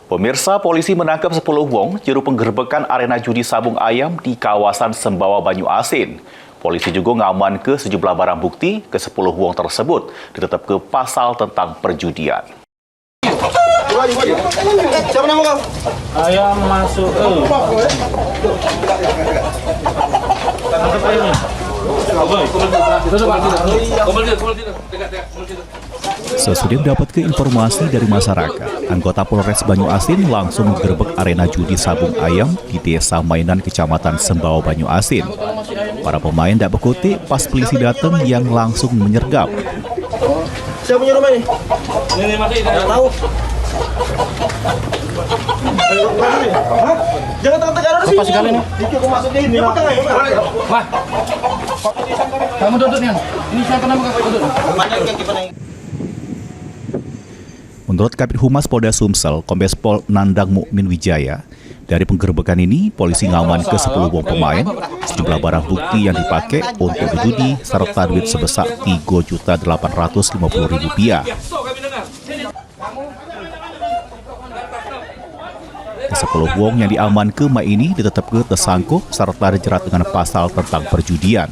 Pemirsa, polisi menangkap 10 wong juru penggerbekan arena judi sabung ayam di kawasan Sembawa Banyu Asin. Polisi juga ngaman ke sejumlah barang bukti ke 10 wong tersebut ditetap ke pasal tentang perjudian. Siapa nama kau? Ayam masuk. Sesudah mendapatkan informasi dari masyarakat, anggota Polres Banyu Asin langsung menggerebek arena judi sabung ayam di Desa Mainan, Kecamatan Sembawa Banyu Asin. Para pemain tak berkutik pas polisi datang yang langsung menyergap. Siapa punya rumah ini? Ini masih Tidak tahu. Jangan tekan-tekan di sini. Apa sekali nih? Dikit aku masuk ini. Dia pegang aja. Wah. Kamu duduk nih. Ini siapa nama kamu duduk? Menurut Kabid Humas Polda Sumsel, Kombes Pol Nandang Mukmin Wijaya, dari penggerbekan ini, polisi ngaman ke 10 wong pemain, sejumlah barang bukti yang dipakai untuk berjudi, serta duit sebesar Rp3.850.000. Ke-10 wong yang diamankan ini ditetapkan tersangkut serta dijerat dengan pasal tentang perjudian.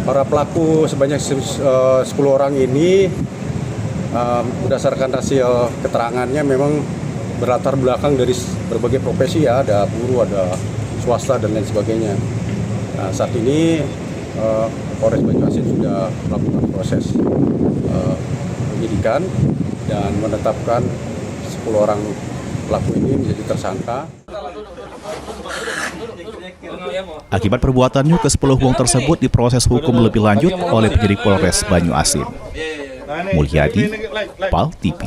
Para pelaku sebanyak 10 orang ini berdasarkan hasil keterangannya memang berlatar belakang dari berbagai profesi ya, ada buruh, ada swasta dan lain sebagainya. Nah, saat ini Polres Banyu Asin sudah melakukan proses penyidikan dan menetapkan 10 orang pelaku ini menjadi tersangka. Akibat perbuatannya, ke-10 wong tersebut diproses hukum lebih lanjut oleh penyidik Polres Banyu Asin. Mulyadi, PAL TV.